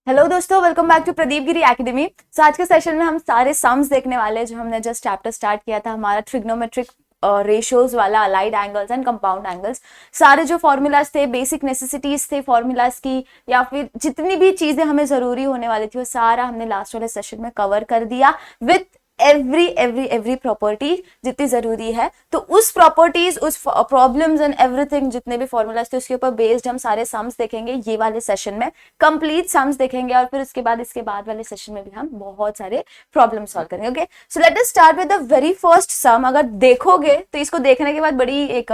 Hello दोस्तों, welcome back to Pradeep Giri academy. आज के सेशन में हम सारे सम्स देखने वाले हैं जो हमने जस्ट चैप्टर स्टार्ट किया था, हमारा ट्रिग्नोमेट्रिक रेशियोज वाला, allied angles and compound angles. सारे जो फॉर्मूलाज थे, बेसिक नेसेसिटीज थे फॉर्मूलाज की, या फिर जितनी भी चीजें हमें जरूरी होने वाली थी वो सारा हमने लास्ट वाले सेशन में कवर कर दिया विथ एवरी प्रॉपर्टी जितनी जरूरी है। तो उस प्रॉपर्टीज, उस प्रॉब्लम्स एंड एवरीथिंग, जितने भी फॉर्मूलाज थे उसके ऊपर बेस्ड हम सारे सम्स देखेंगे ये वाले सेशन में। कंप्लीट सम्स देखेंगे और फिर इसके बाद वाले सेशन में भी हम बहुत सारे प्रॉब्लम सॉल्व करेंगे। Okay, so let us start with the very first sum. अगर देखोगे तो इसको देखने के बाद बड़ी एक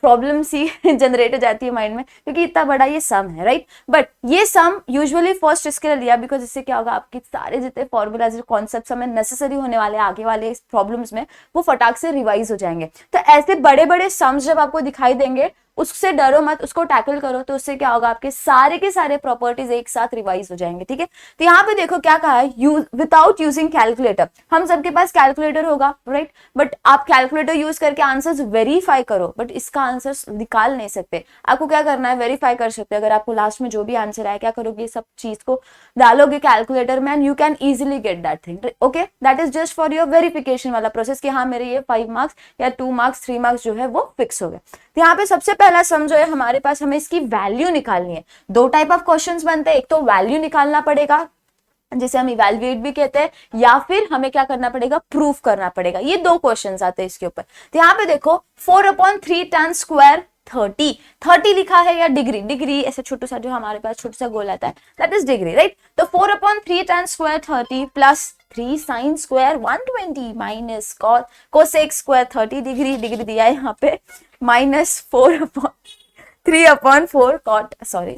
प्रॉब्लम सी जनरेट हो जाती है माइंड में, क्योंकि इतना बड़ा ये सम है, राइट। बट ये सम यूजुअली फर्स्ट इसके लिए लिया बिकॉज इससे क्या होगा, आपके सारे जितने फॉर्मूलाज, कॉन्सेप्ट्स हमें नेसेसरी होने वाले आगे वाले प्रॉब्लम्स में, वो फटाक से रिवाइज हो जाएंगे। तो ऐसे बड़े बड़े सम्स जब आपको दिखाई देंगे, उससे डरो मत, उसको टैकल करो। तो उससे क्या होगा, आपके सारे के सारे प्रॉपर्टीज एक साथ रिवाइज हो जाएंगे। ठीक है, तो यहाँ पे देखो क्या कहा है, विदाउट यूजिंग कैलकुलेटर। हम सबके पास कैलकुलेटर होगा, राइट, बट आप कैलकुलेटर यूज करके आंसर्स वेरीफाई करो, बट इसका आंसर निकाल नहीं सकते। आपको क्या करना है, वेरीफाई कर सकते हैं। अगर आपको लास्ट में जो भी आंसर आए, क्या करोगे, सब चीज को डालोगे कैलकुलेटर में and you can easily get that thing. Okay, that is just for your verification वाला प्रोसेस कि हाँ मेरे ये 5 मार्क्स या 2 मार्क्स 3 मार्क्स जो है वो फिक्स हो गए। तो यहाँ पे सबसे पहला सम जो है हमारे पास, हमें इसकी वैल्यू निकालनी है। दो टाइप ऑफ क्वेश्चंस बनते हैं, एक तो वैल्यू निकालना पड़ेगा जिसे हम इवैल्यूएट भी कहते हैं, या फिर हमें क्या करना पड़ेगा, प्रूफ करना पड़ेगा। ये दो क्वेश्चंस आते हैं इसके ऊपर। तो यहाँ पे देखो 4/3 tan स्क्वायर 30 लिखा है, या डिग्री ऐसे छोटा सा जो हमारे पास छोटा सा गोल आता है, दैट इज डिग्री, राइट। तो 4/3 tan square 30 plus 3 sine square 120 minus cosec square 30 degree दिया है यहाँ पे, minus 3/4 cot, sorry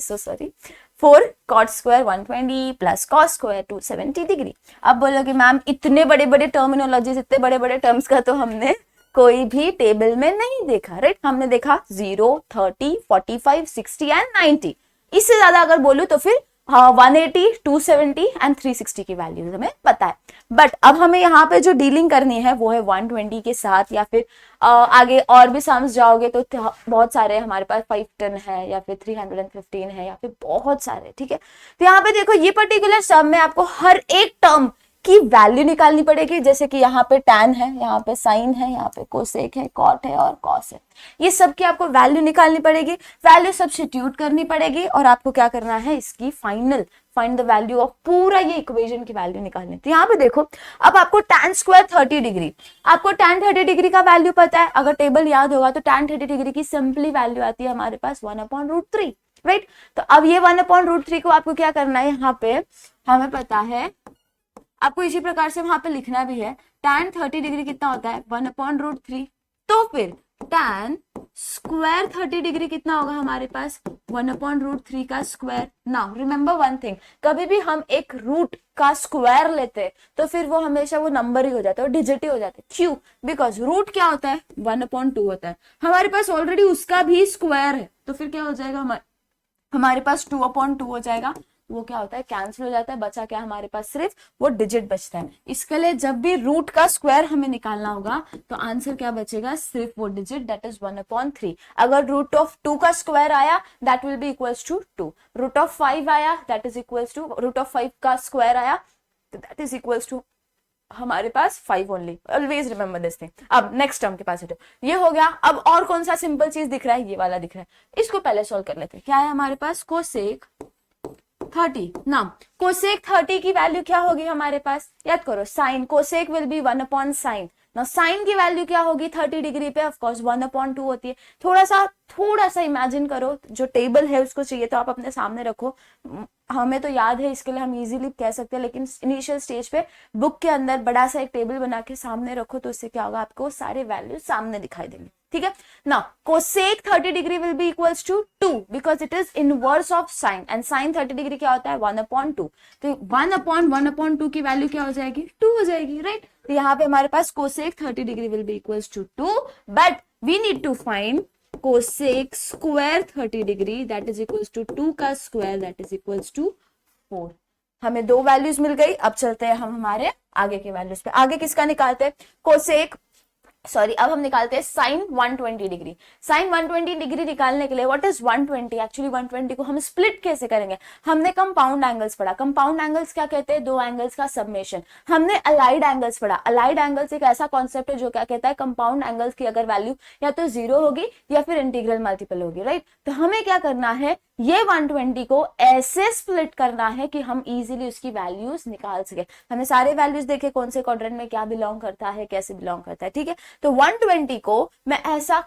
4 cot square 120 plus cos square 270 degree. अब बोलोगे मैम इतने बड़े बड़े टर्मिनोलॉजीज, इतने बड़े बड़े टर्म्स का तो हमने कोई भी टेबल में नहीं देखा, राइट। हमने देखा 0, 30, 45, 60 एंड 90। इससे ज्यादा अगर बोलूं तो फिर 180, 270 एंड 360 की वैल्यूज हमें पता है। बट अब हमें यहाँ पे जो डीलिंग करनी है वो है 120 के साथ, या फिर आगे और भी सम्स जाओगे तो बहुत सारे हमारे पास 510 है, या फिर 315 है, या फिर बहुत सारे। ठीक है, तो यहाँ पे देखो ये पर्टिकुलर सम में आपको हर एक टर्म की वैल्यू निकालनी पड़ेगी। जैसे कि यहाँ पे tan है, यहाँ पे साइन है, यहाँ पे कोसेक है, कॉट है और कॉस है। ये सब की आपको वैल्यू निकालनी पड़ेगी, वैल्यू सब्स्टिट्यूट करनी पड़ेगी, और आपको क्या करना है, इसकी फाइंड द वैल्यू ऑफ पूरा ये इक्वेशन की वैल्यू निकालनी। तो यहाँ पे देखो, अब आपको tan स्क्वायर 30 डिग्री, आपको tan 30 डिग्री का वैल्यू पता है। अगर टेबल याद होगा तो tan 30 डिग्री की सिंपली वैल्यू आती है हमारे पास 1/√3, राइट। तो अब ये 1/√3 को आपको क्या करना है, यहाँ पे हमें पता है, आपको इसी प्रकार से वहां पे लिखना भी है। tan 30 डिग्री कितना होता है, 1/√3। तो फिर tan स्क्वायर 30 डिग्री कितना होगा हमारे पास, 1/√3 का square. Now remember one thing, कभी भी हम एक रूट का स्क्वायर लेते तो फिर वो हमेशा वो नंबर ही हो जाता है, वो डिजिट ही हो जाता है। क्यों? बिकॉज रूट क्या होता है, 1/2 होता है। हमारे पास ऑलरेडी उसका भी स्क्वायर है, तो फिर क्या हो जाएगा, हमारे पास 2/2 हो जाएगा। वो क्या होता है, कैंसिल हो जाता है, बचा क्या हमारे पास, सिर्फ वो डिजिट बचता है। इसके लिए जब भी रूट का स्क्वायर हमें निकालना होगा तो आंसर क्या बचेगा, सिर्फ वो डिजिट, दैट इज 1/3। अगर रूट ऑफ 2 का स्क्वायर आया that will be equals to 2, root of 5 आया that is equals to, root of 5 का स्क्वायर आया तो दैट इज इक्वल्स टू हमारे पास 5 only. Always remember this thing. अब नेक्स्ट टर्म के पास है, ये हो गया। अब और कौन सा सिंपल चीज दिख रहा है, ये वाला दिख रहा है, इसको पहले सोल्व कर लेते हैं। क्या है हमारे पास, कोसेक 30 ना, कोसेक 30 की वैल्यू क्या होगी हमारे पास, याद करो, sign cosec will be 1/sin। ना साइन की वैल्यू क्या होगी 30 डिग्री पे, ऑफ कोर्स 1/2 होती है। थोड़ा सा इमेजिन करो, जो टेबल है उसको चाहिए तो आप अपने सामने रखो। हमें तो याद है, इसके लिए हम इजीली कह सकते हैं, लेकिन इनिशियल स्टेज पे बुक के अंदर बड़ा सा एक टेबल बना के सामने रखो, तो इससे क्या होगा, आपको सारे वैल्यू सामने दिखाई देंगे। ठीक है ना, cosec 30 degree will be equals to 2 because it is inverse of sine, and sine 30 degree क्या होता है, 1/2। तो 1/1/2 की वैल्यू क्या हो जाएगी, 2 हो जाएगी, राइट। तो यहाँ पे हमारे पास cosec 30 degree will be equals to 2, but we need to find cosec square 30 degree, that is equals to 2 का square, that is equals to 4। हमें दो वैल्यूज मिल गई। अब चलते हैं हम हमारे आगे के वैल्यूज पे। आगे किसका निकालते हैं, कोसेक सॉरी, अब हम निकालते हैं साइन 120 डिग्री। साइन 120 डिग्री निकालने के लिए व्हाट इज 120, एक्चुअली 120 को हम स्प्लिट कैसे करेंगे? हमने कंपाउंड एंगल्स पढ़ा। कंपाउंड एंगल्स क्या कहते हैं? दो एंगल्स का सबमेशन। हमने अलाइड एंगल्स पढ़ा। अलाइड एंगल्स एक ऐसा कॉन्सेप्ट है जो क्या कहता है, कंपाउंड एंगल्स की अगर वैल्यू या तो जीरो होगी या फिर इंटीग्रल मल्टीपल होगी, राइट। तो हमें क्या करना है, ये 120 को ऐसे स्प्लिट करना है कि हम इजीली उसकी वैल्यूज निकाल सके। हमने सारे वैल्यूज देखे कौन से क्वाड्रेंट में क्या बिलोंग करता है, कैसे बिलोंग करता है, ठीक है। तो 120 को मैं ऐसा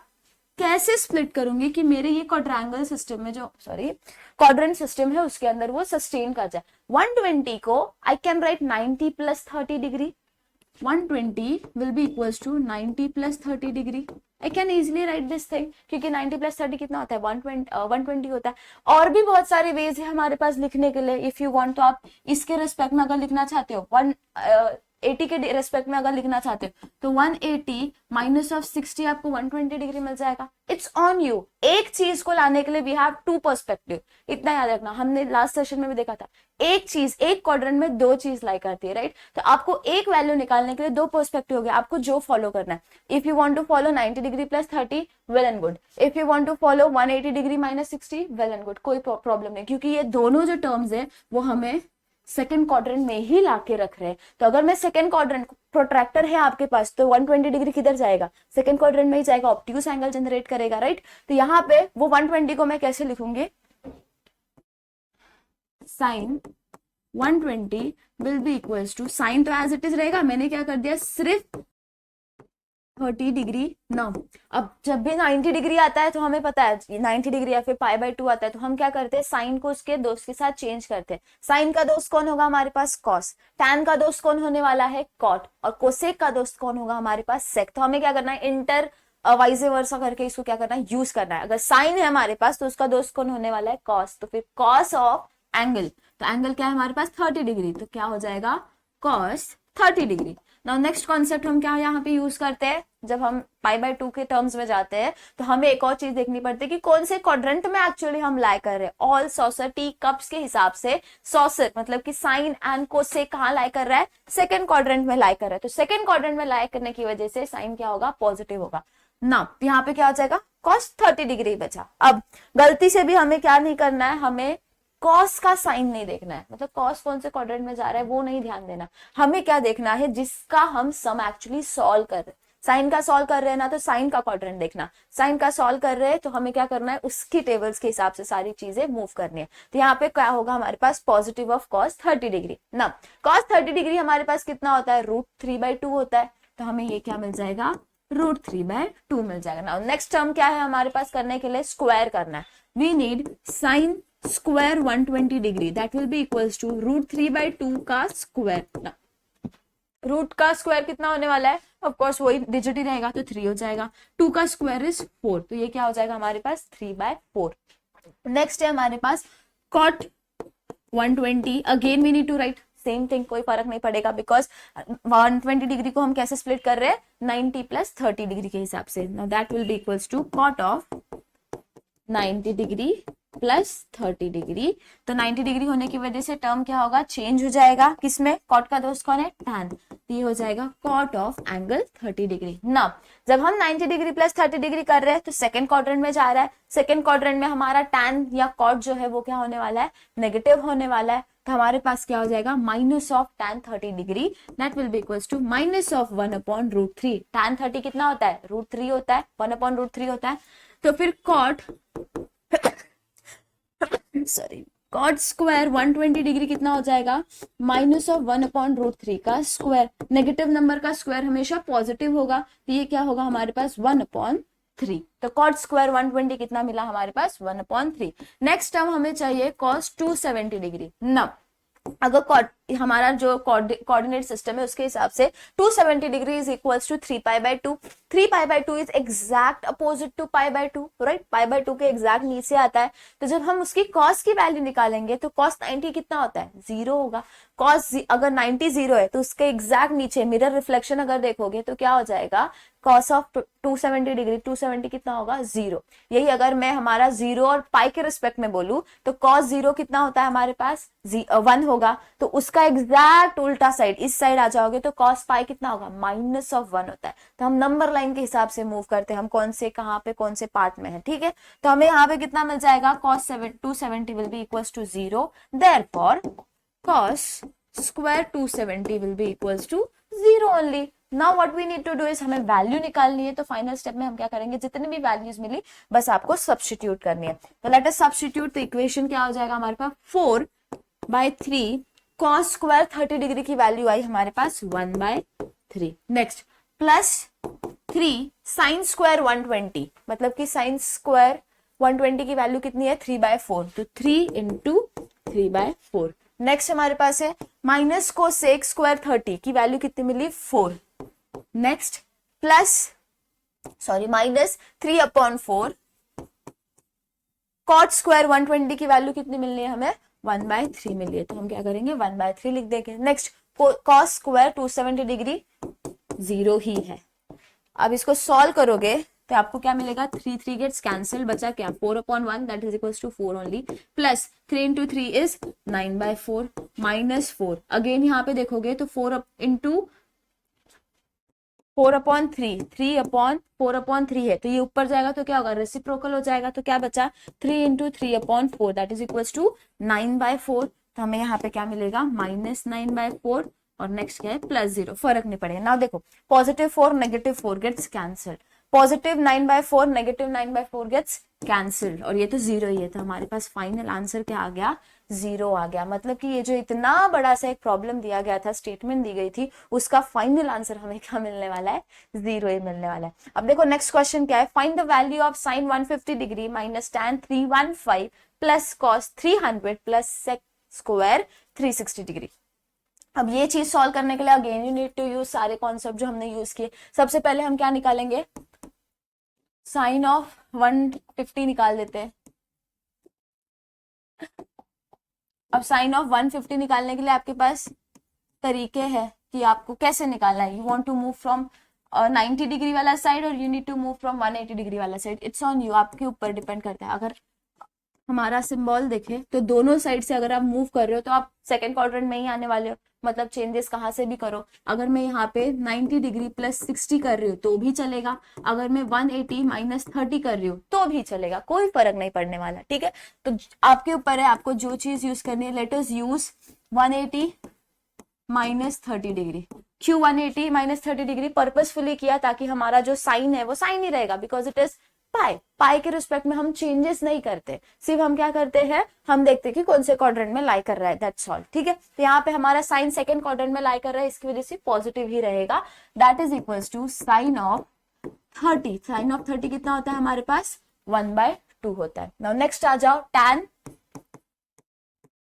कैसे स्प्लिट करूंगी कि मेरे ये क्वाड्रेंगल सिस्टम में जो क्वाड्रेंट सिस्टम है उसके अंदर वो सस्टेन कर जाए। 120 को I can write 90 plus 30 degree. 120 will be equals to 90 plus 30 degree. I can easily write this thing, क्योंकि 90 plus 30 कितना होता है? 120 होता है। और भी बहुत सारे वेज है हमारे पास लिखने के लिए। इफ यू वांट तो आप इसके रिस्पेक्ट में अगर लिखना चाहते हो, 180 के रिस्पेक्ट में अगर लिखना चाहते हो तो 180 माइनस ऑफ 60 आपको 120 डिग्री मिल जाएगा। It's on you. एक चीज को लाने के लिए वी हैव टू पर्सपेक्टिव, इतना याद रखना। हमने लास्ट सेशन में भी देखा था, एक चीज एक क्वाड्रेंट में दो चीज लाई करती है, राइट। तो आपको एक वैल्यू निकालने के लिए दो पर्सपेक्टिव हो गया, आपको जो फॉलो करना है। If you want to follow 90 degree plus 30, well and good. If you want to follow 180 degree minus 60, well and good, कोई प्रॉब्लम नहीं, क्योंकि ये दोनों जो टर्म्स है वो हमें सेकंड क्वाड्रेंट में ही लाके रख रहे हैं। तो अगर मैं सेकंड क्वाड्रेंट, प्रोट्रैक्टर है आपके पास, तो 120 डिग्री किधर जाएगा? सेकंड क्वाड्रेंट में ही जाएगा, ऑब्ट्यूस एंगल जनरेट करेगा, राइट। तो यहाँ पे वो 120 को मैं कैसे लिखूंगी? Sine 120 will be equals to, sine तो एज इट इज रहेगा, मैंने क्या कर दिया, सिर्फ 30 डिग्री ना। अब जब भी 90 डिग्री आता है तो हमें पता है 90 डिग्री या फिर π/2 आता है, तो हम क्या करते हैं, साइन को उसके दोस्त के साथ चेंज करते हैं। साइन का दोस्त कौन होगा हमारे पास? कॉस। टैन का दोस्त कौन होने वाला है? कॉट। और कोसेक का दोस्त कौन होगा हमारे पास? सेक। तो हमें क्या करना है, इंटर वाइज वर्सा करके इसको क्या करना है, यूज करना है। अगर साइन है हमारे पास तो उसका दोस्त कौन होने वाला है? कॉस। तो फिर कॉस ऑफ एंगल, तो एंगल क्या है हमारे पास? 30 डिग्री, तो क्या हो जाएगा, cos 30 degree. Now next concept हम क्या यहाँ पे यूज करते हैं, जब हम π/2 के टर्म्स में जाते हैं तो हमें एक और चीज देखनी पड़ती है कि कौन से क्वाड्रेंट में एक्चुअली हम लाई कर रहे हैं। ऑल सॉसर टी कप्स के हिसाब से सॉसर मतलब कि साइन एंड कोसेक कहाँ लाई कर रहा है? सेकंड क्वाड्रेंट में लाई कर रहा है। तो सेकंड क्वाड्रेंट में लाई करने की वजह से साइन क्या होगा? पॉजिटिव होगा ना। यहाँ पे क्या हो जाएगा, cos 30 डिग्री बचा। अब गलती से भी हमें क्या नहीं करना है, हमें कॉस का साइन नहीं देखना है, मतलब कॉस कौन से क्वाड्रेंट में जा रहा है वो नहीं ध्यान देना। हमें क्या देखना है, जिसका हम सम एक्चुअली सॉल्व कर रहे हैं। साइन का सॉल्व कर रहे हैं ना, तो साइन का क्वाड्रेंट देखना। साइन का सॉल्व कर रहे हैं तो हमें क्या करना है, उसकी टेबल्स के हिसाब से सारी चीजें मूव करनी है। तो यहाँ पे क्या होगा हमारे पास, पॉजिटिव ऑफ cos 30 डिग्री ना। cos 30 डिग्री हमारे पास कितना होता है, √3/2 होता है। तो हमें ये क्या मिल जाएगा, √3/2 मिल जाएगा ना। नेक्स्ट टर्म क्या है हमारे पास करने के लिए, स्क्वायर करना है। We need sine square 120 degree, that will be equals to √3/2 का स्क्वायर ना। रूट का स्क्वायर कितना होने वाला है, ऑफ कोर्स वही डिजिट ही रहेगा, तो 3 हो जाएगा। 2 का स्क्वायर इज 4, तो ये क्या हो जाएगा हमारे पास, 3/4। नेक्स्ट है हमारे पास cot 120, again we need to write same thing, कोई फर्क नहीं पड़ेगा बिकॉज 120 डिग्री को हम कैसे स्प्लिट कर रहे हैं, 90 प्लस 30 डिग्री के हिसाब से। Now that will be equals to cot of 90 degree plus 30 degree. तो 90 डिग्री होने की वजह से टर्म क्या होगा, चेंज हो जाएगा। किसमें, कॉट का दोस्त कौन है, टैन। तो ये हो जाएगा कॉट ऑफ एंगल 30 डिग्री ना। जब हम 90 डिग्री प्लस 30 डिग्री कर रहे हैं तो सेकंड क्वाड्रेंट में जा रहा है। सेकंड क्वाड्रेंट में हमारा टैन या कॉट जो है वो क्या होने वाला है, नेगेटिव होने वाला है। तो हमारे पास क्या हो जाएगा, minus of tan 30 degree, that will be equals to minus of 1/√3। Tan 30 कितना होता है, √3 होता है, 1/√3 होता है। तो फिर cot sorry cot square 120 degree कितना हो जाएगा, माइनस ऑफ 1/√3 का स्क्वायर। नेगेटिव नंबर का स्क्वायर हमेशा पॉजिटिव होगा, तो ये क्या होगा हमारे पास 1/3। तो कॉट स्क्वायर 120 कितना मिला हमारे पास, 1/3। नेक्स्ट टर्म हमें चाहिए cos 270 डिग्री ना। अगर हमारा जो कोऑर्डिनेट सिस्टम है उसके हिसाब से 270 degree is equals to 3π/2। 3π/2 is exact opposite to π/2, right. π/2 के एग्जैक्ट नीचे आता है। तो जब हम उसकी cos की वैल्यू निकालेंगे तो cos 90 कितना होता है, 0 होगा। cos अगर 90 0 है तो उसके एग्जैक्ट नीचे मिरर रिफ्लेक्शन अगर देखोगे तो क्या हो जाएगा, कॉस ऑफ 270 डिग्री, 270 कितना होगा 0। यही अगर मैं हमारा 0 और पाई के रिस्पेक्ट में बोलूं तो कॉस 0 कितना होता है हमारे पास 1 होगा, तो उसका एग्जैक्ट उल्टा साइड इस साइड आ जाओगे तो कॉस पाई कितना होगा -1 होता है। तो हम नंबर लाइन के हिसाब से मूव करते हैं, हम कौन से कहाँ पे कौन से पार्ट में है, ठीक है। तो हमें यहाँ पे कितना मिल जाएगा cos 270 will be equals to 0, therefore cos square 270 will be equals to 0 only. Now what we need to do is, हमें वैल्यू निकालनी है, तो फाइनल स्टेप में हम क्या करेंगे, जितने भी वैल्यूज मिली बस आपको सब्स्टिट्यूट करनी है। तो लेट अस सब्स्टिट्यूट, तो इक्वेशन क्या हो जाएगा हमारे पास 4/3 cos स्क्वायर 30 डिग्री की वैल्यू आई हमारे पास 1/3। नेक्स्ट प्लस 3 साइन स्क्वायर 120, मतलब कि साइन स्क्वायर 120 की वैल्यू कितनी है 3/4, तो 3 इंटू 3/4। नेक्स्ट हमारे पास है माइनस कोसेक स्क्वायर 30 की वैल्यू कितनी मिली 4। Next plus minus 3/4 cot square 120 की वैल्यू कितनी मिलनी है हमें 1/3 मिली है, तो हम क्या करेंगे 1/3 लिख देंगे। नेक्स्ट कॉस स्क्वायर 270 डिग्री 0 ही है। अब इसको सॉल्व करोगे तो आपको क्या मिलेगा 3 गेट्स कैंसिल, बचा क्या 4/1 that is equals to 4 only, plus 3 into 3 is 9/4 minus 4। Again यहाँ पे देखोगे तो 4 इंटू 4/3 3/4/3 है, तो ये ऊपर जाएगा तो क्या होगा रेसिप्रोकल हो जाएगा, तो क्या बचा 3 into 3/4 that is equals to 9/4। तो हमें यहाँ पे क्या मिलेगा -9/4 और नेक्स्ट क्या है +0, फर्क नहीं पड़ेगा। नाउ देखो +4 -4 गेट्स कैंसल्ड, +9/4 -9/4 गेट्स कैंसल्ड, और ये तो 0 ही है, तो हमारे पास फाइनल आंसर क्या आ गया 0 आ गया। मतलब कि ये जो इतना बड़ा सा एक प्रॉब्लम दिया गया था, स्टेटमेंट दी गई थी, उसका फाइनल आंसर हमें क्या मिलने वाला है 0 ही मिलने वाला है। अब देखो नेक्स्ट क्वेश्चन क्या है, find the value of sine 150 degree minus tan 315 plus cos 300 plus sec square 360 degree. अब ये चीज सॉल्व करने के लिए again you need to use सारे कॉन्सेप्ट जो हमने यूज किए। सबसे पहले हम क्या निकालेंगे, साइन ऑफ 150 निकाल देते हैं। अब साइन ऑफ 150 निकालने के लिए आपके पास तरीके हैं कि आपको कैसे निकालना है। You want to move from 90 degree वाला साइड और you need to move from 180 degree वाला साइड, इट्स ऑन यू, आपके ऊपर डिपेंड करता है। अगर हमारा सिंबल देखे तो दोनों साइड से अगर आप मूव कर रहे हो तो आप सेकंड क्वाड्रेंट में ही आने वाले हो, मतलब चेंजेस कहाँ से भी करो। अगर मैं यहाँ पे 90 डिग्री प्लस 60 कर रही हूँ तो भी चलेगा, अगर मैं 180 माइनस 30 कर रही हूँ तो भी चलेगा, कोई फर्क नहीं पड़ने वाला, ठीक है। तो आपके ऊपर है आपको जो चीज यूज करनी है। Let us use 180 minus 30 degree. क्यों 180 माइनस 30 डिग्री पर्पसफुली किया, ताकि हमारा जो साइन है वो साइन ही रहेगा, बिकॉज इट इज पाई के रिस्पेक्ट में हम चेंजेस नहीं करते, सिर्फ हम क्या करते हैं हम देखते हैं कि कौन से क्वाड्रेंट में लाई कर रहा है, दैट्स ऑल, ठीक है। तो यहाँ पे हमारा साइन सेकंड क्वाड्रेंट में लाई कर रहा है, इसकी वजह से पॉजिटिव ही रहेगा, that is equals to sine of 30। Sine of 30 कितना होता है हमारे पास 1/2 होता है। नाउ नेक्स्ट आ जाओ tan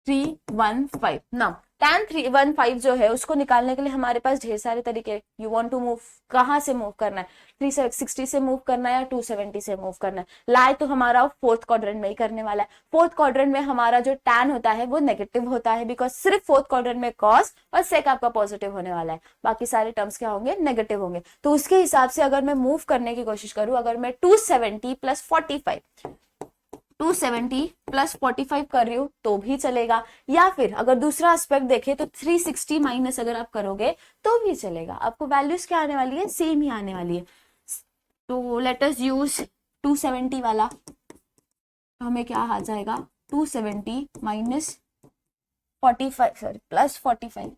315। नाउ tan 315 जो है उसको निकालने के लिए हमारे पास ढेर सारे तरीके। यू वांट टू मूव, कहाँ से मूव करना है, 360 से मूव करना है या 270 से मूव करना है। लाई तो हमारा फोर्थ क्वाड्रेंट में ही करने वाला है। फोर्थ क्वाड्रेंट में हमारा जो tan होता है वो नेगेटिव होता है, बिकॉज सिर्फ फोर्थ क्वाड्रेंट में cos और sec आपका पॉजिटिव होने वाला है, बाकी सारे टर्म्स क्या होंगे नेगेटिव होंगे। तो उसके हिसाब से अगर मैं मूव करने की कोशिश करूं, अगर मैं 270 प्लस 45 270 प्लस 45 कर रही हूँ तो भी चलेगा, या फिर अगर दूसरा एस्पेक्ट देखें तो 360 माइनस अगर आप करोगे तो भी चलेगा। आपको वैल्यूज क्या आने वाली है, सेम ही आने वाली है। तो लेट अस यूज 270 वाला, तो हमें क्या आ जाएगा 270 माइनस 45 सॉरी प्लस 45,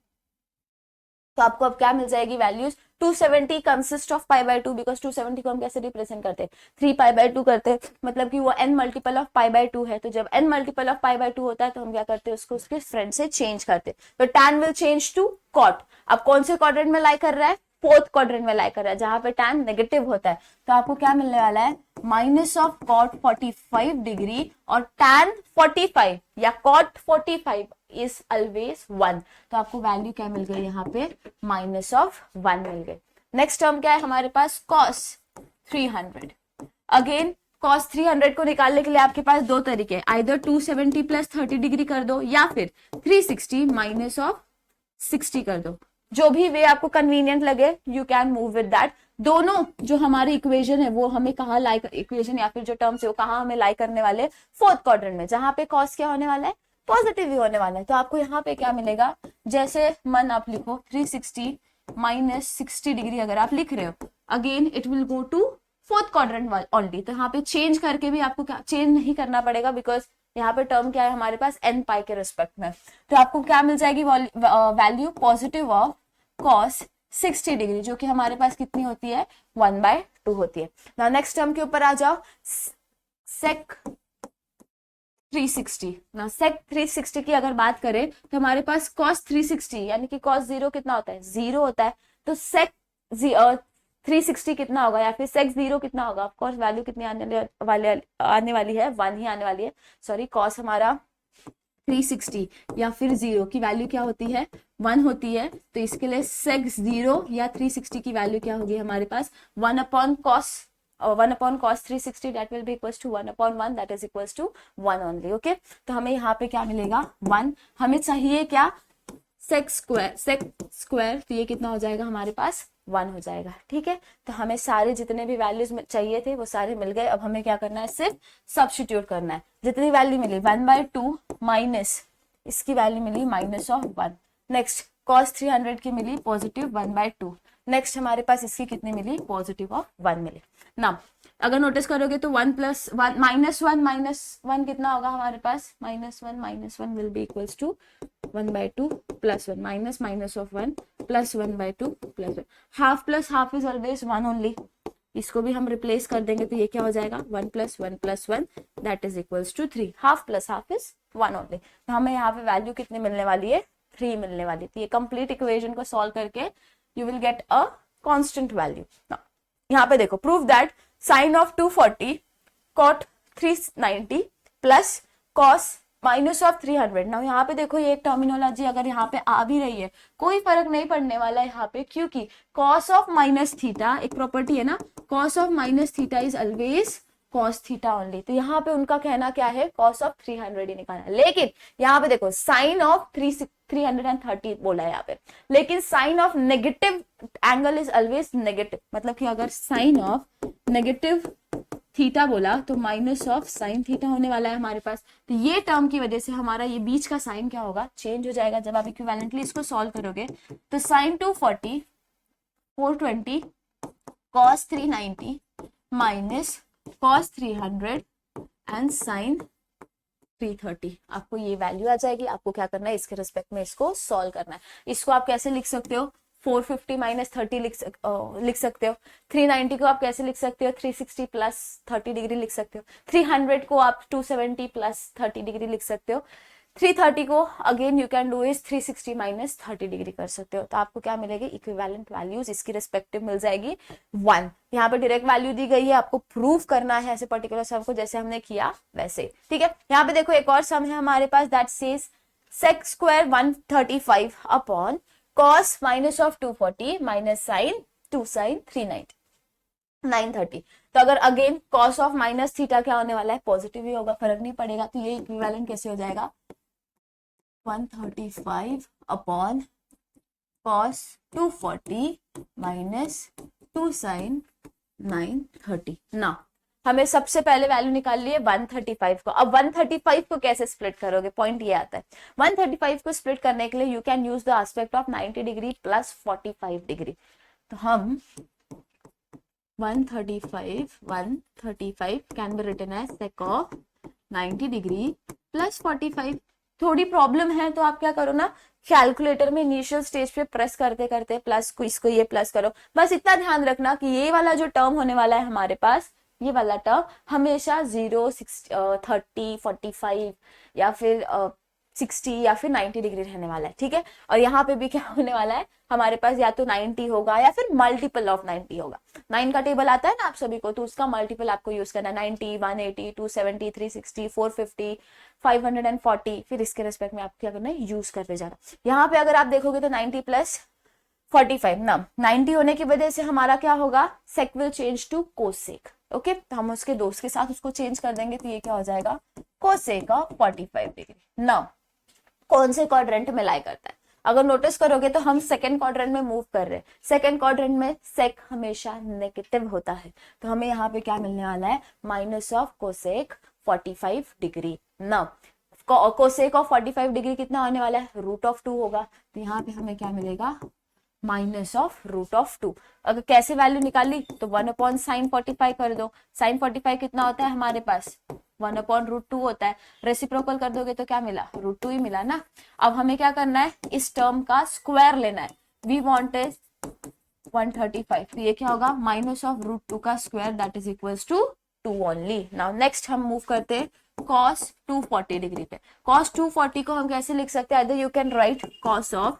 तो आपको अब क्या मिल जाएगी वैल्यूज 270 कंसिस्ट ऑफ π/2, बिकॉज 270 को हम कैसे रिप्रेजेंट करते हैं 3π/2 करते हैं, मतलब कि वो n मल्टीपल ऑफ π/2 है। तो जब n मल्टीपल ऑफ π/2 होता है तो हम क्या करते हैं उसको उसके फ्रेंड से चेंज करते हैं। तो tan will change to cot। अब कौन से क्वाड्रेंट में लाई कर रहा है, फोर्थ क्वाड्रेंट में लाई कर रहा है, जहां पे tan नेगेटिव होता है। तो आपको क्या मिलने वाला है माइनस ऑफ cot 45 डिग्री, और tan 45 या cot 45 इज ऑलवेज 1। तो आपको वैल्यू क्या मिल गई यहाँ पे माइनस ऑफ 1 मिल गई। नेक्स्ट टर्म क्या है हमारे पास cos 300। अगेन cos 300 को निकालने के लिए आपके पास दो तरीके, आइदर 270 प्लस 30 डिग्री कर दो या फिर 360 माइनस ऑफ 60 कर दो। जो भी वे आपको कन्वीनियंट लगे you can move with that. दोनों जो हमारी इक्वेशन है वो हमें कहाँ लाई, इक्वेशन या फिर जो टर्म्स है वो कहाँ हमें लाई करने वाले, फोर्थ क्वाड्रेंट में, जहां पे कॉस क्या होने वाला है, पॉजिटिव ही होने वाला है। तो आपको यहाँ पे क्या मिलेगा, जैसे मन आप लिखो 360 माइनस 60 डिग्री अगर आप लिख रहे हो, again it will go to fourth quadrant only. तो यहाँ पे चेंज करके भी आपको क्या चेंज नहीं करना पड़ेगा, बिकॉज यहाँ पे टर्म क्या है हमारे पास, एन पाई के रिस्पेक्ट में। तो आपको क्या मिल जाएगी, value positive of cos 60 degree, जो कि हमारे पास कितनी होती है, 1/2 होती है। नाउ नेक्स्ट टर्म के ऊपर आ जाओ, सेक 360। ना सेक 360 की अगर बात करें तो हमारे पास cos 360 यानी कि cos 0 कितना होता है, 0 होता है। तो सेक 360 कितना होगा, या फिर सेक 0 कितना होगा, ऑफकोर्स वैल्यू कितनी आने वाली है, 1 ही आने वाली है। सॉरी, cos हमारा 360 या फिर 0 की वैल्यू क्या होती है, 1 होती है। तो इसके लिए सेक 0 या 360 की वैल्यू क्या होगी हमारे पास, 1 upon cos 360 that will be equals to 1 upon 1 that is equals to 1 only. Okay, तो हमें यहाँ पे क्या मिलेगा, 1। हमें चाहिए क्या, सेक स्क्वायर, तो ये कितना हो जाएगा हमारे पास, 1 हो जाएगा। ठीक है, तो हमें सारे जितने भी वैल्यूज चाहिए थे वो सारे मिल गए। अब हमें क्या करना है, सिर्फ सब्स्टिट्यूट करना है। जितनी वैल्यू मिली 1/2 माइनस इसकी वैल्यू मिली -1। नेक्स्ट cos 300 की मिली पॉजिटिव 1/2। नेक्स्ट हमारे पास इसकी कितनी मिली, पॉजिटिव ऑफ 1 मिली ना। अगर नोटिस करोगे तो 1 + 1 -1 कितना होगा हमारे पास, -1 will be equals to 1/2 + 1 minus of 1 + 1/2 + 1। Half plus half is always 1 only. इसको भी हम रिप्लेस कर देंगे तो ये क्या हो जाएगा, 1 + 1 + 1 that is equals to 3। Half plus half is 1 only. तो हमें यहाँ पे वैल्यू कितनी मिलने वाली है, 3 मिलने वाली थी। ये कंप्लीट इक्वेशन को सॉल्व करके you will get a constant value. Now, यहाँ पे देखो, prove that sin of 240 cot 390 plus cos minus of 300। Now यहाँ पे देखो, ये एक टर्मिनोलॉजी अगर यहाँ पे आ भी रही है कोई फर्क नहीं पड़ने वाला है यहाँ पे, क्योंकि cos of minus theta एक प्रॉपर्टी है ना, cos of minus theta is always cos theta only. तो यहाँ पे उनका कहना क्या है, cos ऑफ 300 ही निकालना। लेकिन यहाँ पे देखो साइन ऑफ 330 बोला है यहाँ पे, लेकिन sine of negative angle is always negative. मतलब कि अगर साइन ऑफ नेगेटिव थीटा बोला तो माइनस ऑफ साइन थीटा होने वाला है हमारे पास। तो ये टर्म की वजह से हमारा ये बीच का साइन क्या होगा, चेंज हो जाएगा जब आप इक्विवेलेंटली इसको सॉल्व करोगे। तो sine 240 420 cos 390 minus cos 300 and sin 330, आपको ये वैल्यू आ जाएगी। आपको क्या करना है, इसके रिस्पेक्ट में इसको सॉल्व करना है। इसको आप कैसे लिख सकते हो, 450 - 30 लिख सकते हो। 390 को आप कैसे लिख सकते हो, 360 + 30 डिग्री लिख सकते हो। 300 को आप 270 + 30 डिग्री लिख सकते हो। 330 को again you can do is 360 - 30 degree कर सकते हो। तो आपको क्या मिलेगी, इक्विवेलेंट वैल्यूज इसकी रिस्पेक्टिव मिल जाएगी 1। यहाँ पे डायरेक्ट वैल्यू दी गई है, आपको प्रूव करना है ऐसे पर्टिकुलर सम को जैसे हमने किया वैसे। ठीक है, यहाँ पे देखो एक और सम है हमारे पास, that says sec square 135 upon cos minus of 240 minus sine 2 sin 930। तो अगर again cos of minus theta क्या होने वाला है, पॉजिटिव ही होगा, फर्क नहीं पड़ेगा। तो ये इक्विवेलेंट कैसे हो जाएगा, 135 अपॉन cos 240 माइनस 2 sin 930। ना हमें सबसे पहले वैल्यू निकाल लिए 135 को। अब 135 को कैसे स्प्लिट करोगे, पॉइंट ये आता है। 135 को स्प्लिट करने के लिए you can use the aspect of 90 degree plus 45 degree. तो हम 135 can be written as sec of 90 degree plus 45। थोड़ी प्रॉब्लम है तो आप क्या करो ना, कैलकुलेटर में इनिशियल स्टेज पे प्रेस करते करते प्लस को इसको ये प्लस करो। बस इतना ध्यान रखना कि ये वाला जो टर्म होने वाला है हमारे पास, ये वाला टर्म हमेशा 0, 30, 45 या फिर 60 या फिर 90 डिग्री रहने वाला है। ठीक है, और यहाँ पे भी क्या होने वाला है हमारे पास, या तो 90 होगा या फिर मल्टीपल ऑफ 90 होगा। 9 का टेबल आता है ना आप सभी को, तो उसका मल्टीपल आपको यूज करना है। 90, 180, 270, 360, 450, 540, फिर इसके रेस्पेक्ट में आपको क्या करना है, यूज करते जाना। यहाँ पे अगर आप देखोगे तो 90 + 45 ना, 90 होने की वजह से हमारा क्या होगा, sec will change to cosec. Okay, तो हम उसके दोस्त के साथ उसको चेंज कर देंगे, तो ये क्या हो जाएगा, कोसेक ऑफ 45 डिग्री। ना कौन से क्वाड्रेंट में लाई करता है। अगर नोटिस करोगे तो हम सेकंड क्वाड्रेंट में मूव कर रहे हैं, सेकंड क्वाड्रेंट में सेक हमेशा नेगेटिव होता है, तो हमें यहाँ पे क्या मिलने वाला है, minus of cosec 45 degree. Now cosec of 45 degree कितना होने वाला है, √2 होगा, तो यहाँ पे हमें क्या मिलेगा, माइनस ऑफ √2। अगर कैसे वैल्यू निकाली तो 1/sin45 कर दो, sin45 कितना होता है हमारे पास, 1/√2 होता है, रेसिप्रोकल कर दोगे तो क्या मिला, √2 ही मिला ना। अब हमें क्या करना है, इस टर्म का स्क्वायर लेना है, वी वांट इज 135, तो ये क्या होगा, माइनस ऑफ √2 का square that is equals to 2 only. Now next हम मूव करते हैं cos 240 डिग्री पे। cos 240 को हम कैसे लिख सकते हैं, either you can write cos of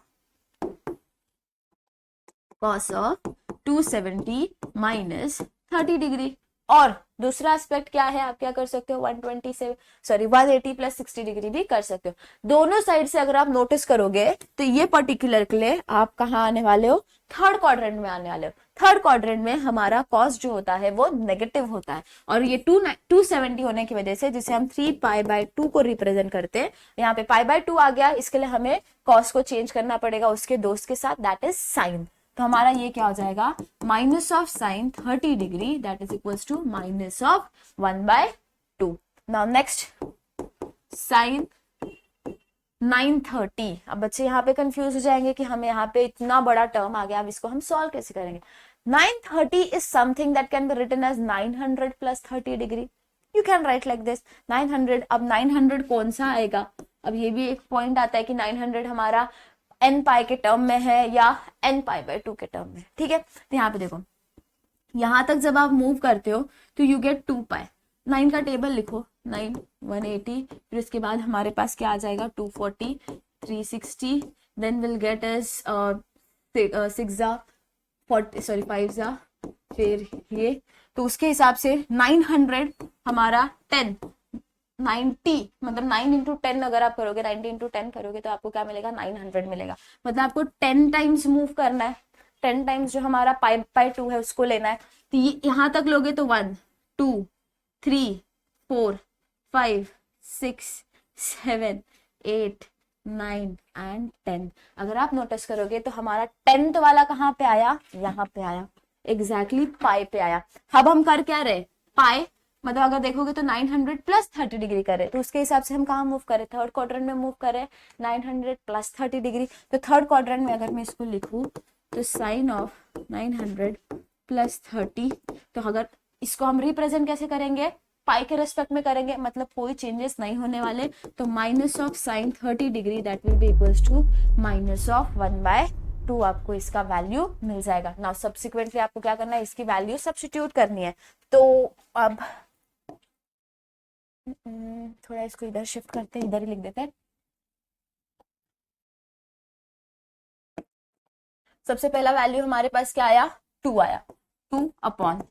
270 minus 30 degree, और दूसरा एस्पेक्ट क्या है, आप क्या कर सकते हो, 180 प्लस 60 डिग्री भी कर सकते हो। दोनों साइड से अगर आप नोटिस करोगे तो ये पर्टिकुलर के लिए आप कहाँ आने वाले हो, थर्ड क्वाड्रेंट में आने वाले हो। थर्ड क्वाड्रेंट में हमारा कॉस जो होता है वो नेगेटिव होता है, और ये 270 होने की वजह से, जिसे हम 3π/2 को रिप्रेजेंट करते हैं, यहाँ पे π/2 आ गया, इसके लिए हमें कॉस को चेंज करना पड़ेगा उसके दोस्त के साथ, दैट इज साइन। तो हमारा ये क्या हो जाएगा, minus of sine 30 degree that is equals to minus of 1/2। Now next sine 930। अब बच्चे यहाँ पे कंफ्यूज हो जाएंगे कि हमें यहाँ पे इतना बड़ा टर्म आ गया, अब इसको हम सॉल्व कैसे करेंगे। 930 is something that can be written as 900 plus 30 degree, you can write like this 900। अब 900 कौन सा आएगा, अब ये भी एक पॉइंट आता है कि 900 हमारा n π के टर्म में है या nπ/2 के टर्म में, ठीक है। तो यहाँ पे देखो, यहां तक जब आप मूव करते हो तो यू गेट 2π, 9 का टेबल लिखो, 9 180, फिर उसके बाद हमारे पास क्या आ जाएगा, 240 360, देन विल गेट एज 5 फिर ये, तो उसके हिसाब से 900 हमारा 10 90, मतलब 9 इंटू 10 अगर आप करोगे, 90 इंटू 10 करोगे तो आपको क्या मिलेगा, 900 मिलेगा। मतलब आपको 10 टाइम्स मूव करना है, 10 टाइम्स जो हमारा π/2 है उसको लेना है। तो यहाँ तक लोगे तो 1 2 3 4 5 6 7 8 9 एंड 10। अगर आप नोटिस करोगे तो हमारा 10th वाला कहाँ पे आया, यहाँ पे आया, एग्जैक्टली पाई पे आया। अब हम कर क्या रहे, पाई मतलब अगर देखोगे तो 900 प्लस 30 डिग्री करे, तो उसके हिसाब से हम कहाँ मूव करें, थर्ड क्वाड्रेंट में मूव करें, 900 प्लस 30 डिग्री। तो थर्ड क्वाड्रेंट में अगर मैं इसको लिखूं तो साइन ऑफ 900 प्लस 30, तो अगर इसको हम रिप्रेजेंट कैसे करेंगे, पाई के रेस्पेक्ट में करेंगे, मतलब कोई चेंजेस नहीं होने वाले, तो minus of sine 30 degree that will be equals to minus of 1/2, आपको इसका वैल्यू मिल जाएगा। नाउ सब्सिक्वेंटली आपको क्या करना है, इसकी वैल्यू सब्स्टिट्यूट करनी है। तो अब थोड़ा इसको इधर शिफ्ट करते हैं, इधर ही लिख देते हैं। सबसे पहला वैल्यू हमारे पास क्या आया, 2 आया, 2/,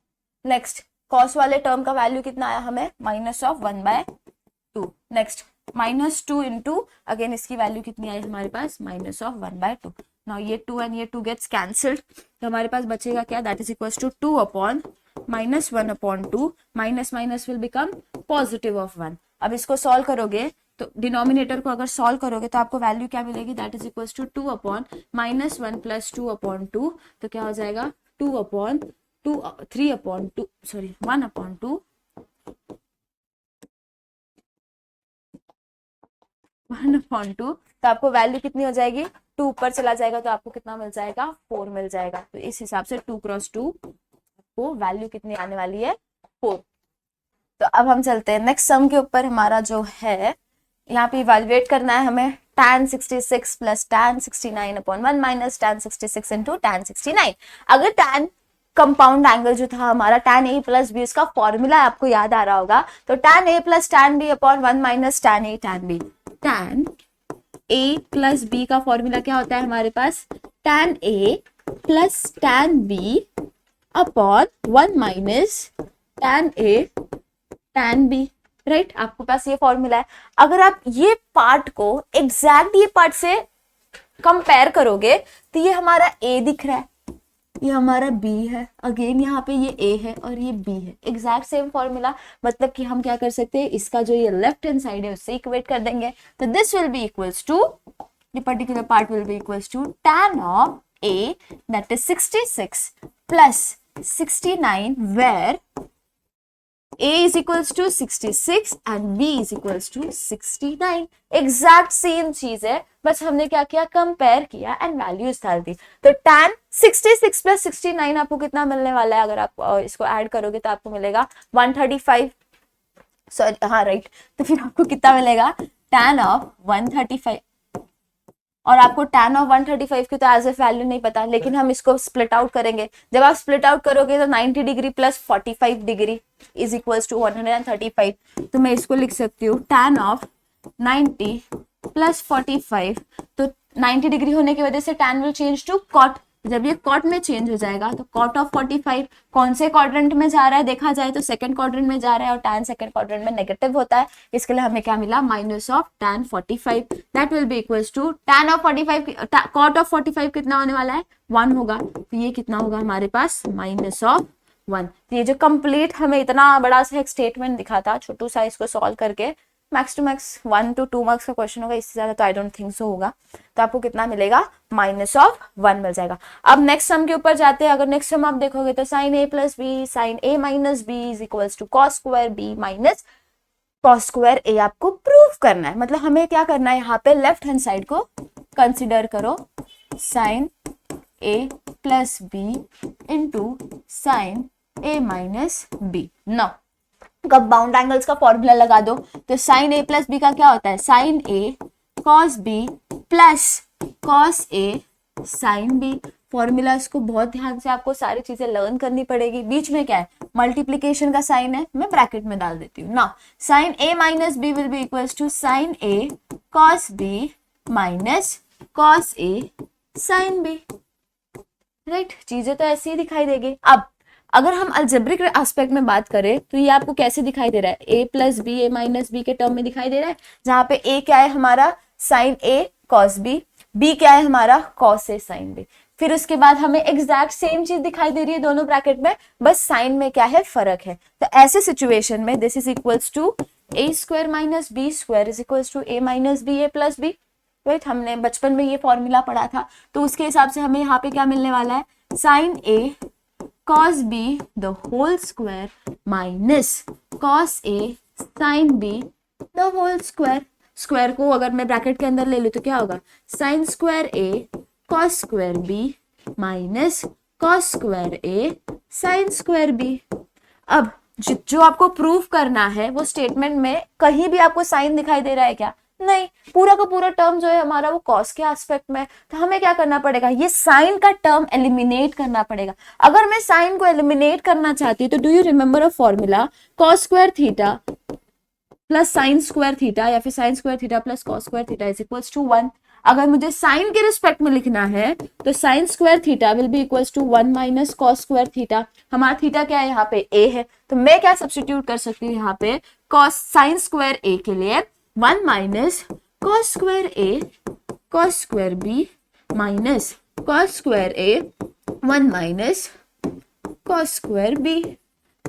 नेक्स्ट कॉस वाले टर्म का वैल्यू कितना आया हमें, minus of 1/2, next -2 into again इसकी वैल्यू कितनी आई हमारे पास, माइनस ऑफ 1/2। नाउ ये 2 एंड ये 2 गेट्स कैंसल्ड, तो हमारे पास बचेगा क्या, that is equals to 2/, -1/2, minus minus will become positive of 1। अब इसको सॉल्व करोगे तो डिनोमिनेटर को अगर सॉल्व करोगे तो आपको वैल्यू क्या मिलेगी, that is equals to 2/, -1 plus 2/2, तो क्या हो जाएगा 1/2, तो आपको वैल्यू कितनी हो जाएगी, 2 ऊपर चला जाएगा तो आपको कितना मिल जाएगा, 4 मिल जाएगा। तो इस हिसाब से 2 क्रॉस 2 को वैल्यू कितनी आने वाली है, 4। तो अब हम चलते हैं नेक्स्ट सम के ऊपर। हमारा जो है यहाँ पे इवैल्यूएट करना है हमें tan 66 plus tan 69/1 minus tan 66 into tan 69। अगर tan कंपाउंड एंगल जो था हमारा tan a प्लस बी, उसका फॉर्मूला आपको याद आ रहा होगा, तो tan a plus tan b upon 1 minus tan a tan b। tan a plus b का फॉर्मूला क्या होता है हमारे पास, tan a plus tan b upon 1 minus tan a tan b, right आपके पास ये फॉर्मूला है। अगर आप ये पार्ट को एग्जैक्ट ये पार्ट से कंपेयर करोगे तो ये हमारा a दिख रहा है, ये हमारा b है, अगेन यहाँ पे ये a है और ये b है, एग्जैक्ट सेम फॉर्मूला। मतलब कि हम क्या कर सकते हैं, इसका जो ये लेफ्ट हैंड साइड है उससे इक्वेट कर देंगे, तो this will be equals to the particular part will be equals to tan of A, that is 66 plus 69, where A is equals to 66 and B is equals to 69. Exact same चीज है, बस हमने क्या किया, compare किया and values डाल दी. तो tan 66 plus 69 आपको कितना मिलने वाला है, अगर आप इसको ऐड करोगे तो आपको मिलेगा 135. सॉरी, हाँ राइट. तो फिर आपको कितना मिलेगा, tan ऑफ 135. और आपको tan ऑफ 135 की तो एज ए वैल्यू नहीं पता, लेकिन हम इसको स्प्लिट आउट करेंगे. जब आप स्प्लिट आउट करोगे तो 90 degree plus 45 degree is equals to 135. तो मैं इसको लिख सकती हूँ tan ऑफ 90 प्लस 45. तो 90 डिग्री होने की वजह से tan will change to cot. जब ये कॉट में चेंज हो जाएगा तो कॉट ऑफ 45 कौन से क्वाड्रेंट में जा रहा है, देखा जाए तो सेकंड क्वाड्रेंट में जा रहा है, और tan सेकंड क्वाड्रेंट में नेगेटिव होता है. इसके लिए हमें क्या मिला, minus of tan 45. That will be equals to tan of 45, cot of 45 कितना होने वाला है, 1 होगा. तो ये कितना होगा हमारे पास, माइनस ऑफ 1. ये जो कंप्लीट हमें इतना बड़ा सा एक स्टेटमेंट दिखा था, छोटू सा, इसको सॉल्व करके max to max 1 to 2 marks का क्वेश्चन होगा, इससे ज्यादा तो आई डोंट थिंक सो होगा. तो आपको कितना मिलेगा, माइनस ऑफ 1 मिल जाएगा. अब नेक्स्ट सम के ऊपर जाते हैं. अगर नेक्स्ट सम आप देखोगे तो sine A plus B sine A minus B is equals to cos square B minus cos square A आपको प्रूव करना है. मतलब हमें क्या करना है, यहाँ पे लेफ्ट हैंड साइड को कंसिडर करो, sign A plus B into sign A minus B. Now कब बाउंड एंगल्स का फॉर्मूला लगा दो, तो साइन ए प्लस बी का क्या होता है, sign A cos B plus cos A sine B. Formulas को बहुत ध्यान से आपको सारी चीजें लर्न करनी पड़ेगी. बीच में क्या है, मल्टीप्लीकेशन का साइन है, मैं ब्रैकेट में डाल देती हूँ ना. Sine A minus B will be equals to sine A cos B minus cos A sine B. Right, चीजें तो ऐसी ही दिखाई देगी. अब अगर हम अलजेब्रिक एस्पेक्ट में बात करें तो ये आपको कैसे दिखाई दे रहा है, a plus B A minus B के टर्म में दिखाई दे रहा है, जहां पे a क्या है हमारा sine a cos b, b क्या है हमारा कॉस a साइन b. फिर उसके बाद हमें एग्जैक्ट सेम चीज दिखाई दे रही है दोनों ब्रैकेट में, बस साइन में क्या है, फर्क है. तो ऐसे सिचुएशन में this is equals to a square minus B square is equals to a minus B A plus B. Right, हमने बचपन में ये फॉर्मूला पढ़ा था. तो उसके हिसाब से हमें यहाँ पे क्या मिलने वाला है, sign a cos b the whole square minus cos a sin b the whole square. Square को अगर मैं ब्रैकेट के अंदर ले लूं तो क्या होगा, sine square a cos square b minus cos square a sin square b. अब जो आपको प्रूव करना है वो स्टेटमेंट में कहीं भी आपको साइन दिखाई दे रहा है क्या, नहीं. पूरा का पूरा टर्म जो है हमारा वो कॉस के एस्पेक्ट में. तो हमें क्या करना पड़ेगा, ये साइन का टर्म एलिमिनेट करना पड़ेगा. अगर मैं साइन को एलिमिनेट करना चाहती हूँ तो do you remember a formula, cos square theta plus sine square theta या फिर sine square theta plus cos square theta is equals to 1. अगर मुझे साइन के रिस्पेक्ट में लिखना है तो sine square theta will be equals to 1 minus cos square theta. हमारा थीटा क्या है, यहाँ पे a है, तो मैं क्या सब्स्टिट्यूट कर सकती हूँ यहाँ पे, कॉस साइन स्क्वायर a के लिए 1 minus cos square a cos square b minus cos square a 1 minus cos square b.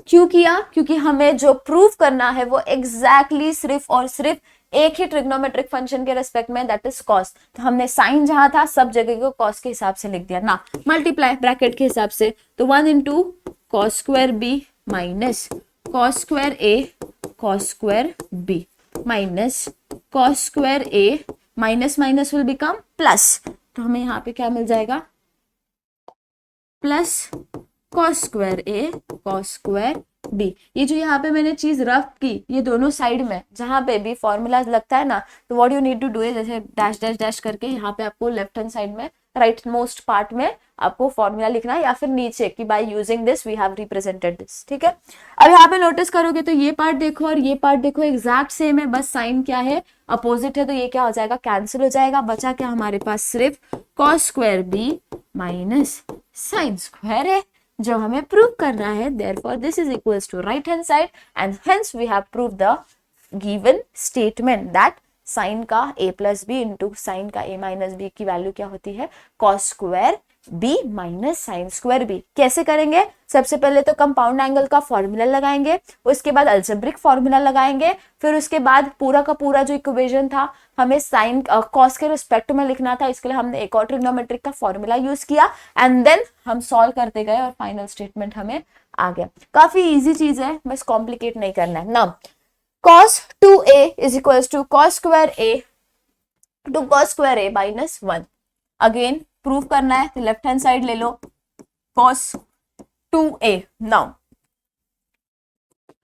क्यों किया, क्योंकि हमें जो प्रूव करना है वो एग्जैक्टली सिर्फ और सिर्फ एक ही ट्रिग्नोमेट्रिक फंक्शन के रेस्पेक्ट में, दैट इज कॉस. तो हमने साइन जहां था सब जगह को कॉस के हिसाब से लिख दिया ना, मल्टीप्लाई ब्रैकेट के हिसाब से. तो 1 into cos square b minus cos square a cos square b minus cos square a minus minus will become plus. तो हमें यहाँ पे क्या मिल जाएगा, plus cos square a cos square b. ये जो यहाँ पे मैंने चीज रफ की, ये दोनों साइड में जहां पे भी फॉर्मूला लगता है ना, तो what you need to do है, जैसे डैश डैश डैश करके यहाँ पे आपको लेफ्ट हैंड साइड में राइट मोस्ट पार्ट में आपको फॉर्मूला लिखना है, या फिर नीचे कि by using this we have represented this. ठीक है, अब यहाँ पे नोटिस करोगे तो ये पार्ट देखो और ये पार्ट देखो एग्जैक्ट सेम है, बस साइन क्या है, अपोजिट है. तो ये क्या हो जाएगा, कैंसिल हो जाएगा. बचा क्या हमारे पास, सिर्फ cos square b minus sine square है जो हमें प्रूव करना है. Therefore this is equals to right hand side and hence we have proved the given statement that sine का a plus B into sine का a माइनस बी की value क्या होती है, cos square b minus sine square b। कैसे करेंगे, सबसे पहले तो कंपाउंड एंगल का फॉर्मूला लगाएंगे, उसके बाद अलजेब्रिक फॉर्मूला लगाएंगे, फिर उसके बाद पूरा का पूरा जो इक्वेशन था हमें साइन कॉस के रिस्पेक्ट में लिखना था, इसके लिए हमने एक और ट्रिग्नोमेट्रिक का फॉर्मूला यूज किया एंड देन हम सॉल्व करते गए और फाइनल स्टेटमेंट हमें आ गया। काफी इजी चीज है, बस कॉम्प्लिकेट नहीं करना है ना। cos 2a is equals to cos square a to cos square a minus 1। Again prove करना है तो लेफ्ट हैंड साइड ले लो, cos 2a। नाउ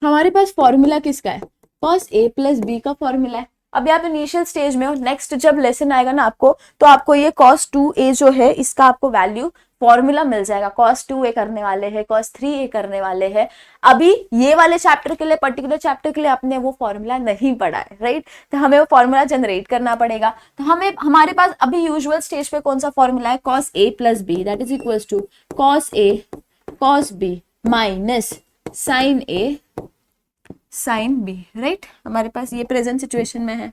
हमारे पास फॉर्मूला किसका है, cos a प्लस b का फॉर्मूला है। अभी आप इनिशियल स्टेज में हो, नेक्स्ट जब लेसन आएगा ना आपको, तो आपको ये cos 2a जो है इसका आपको वैल्यू फॉर्मूला मिल जाएगा। cos 2a करने वाले हैं, cos 3a करने वाले हैं। अभी ये वाले चैप्टर के लिए, पर्टिकुलर चैप्टर के लिए आपने वो फॉर्मूला नहीं पढ़ा है, राइट, तो हमें वो फॉर्मूला जनरेट करना पड़ेगा। तो हमें हमारे पास अभी यूजुअल स्टेज पे कौन सा फॉर्मूला है, cos a plus b that is equals to cos a cos b minus sin a sin b, right. हमारे पास ये प्रेजेंट सिचुएशन में है,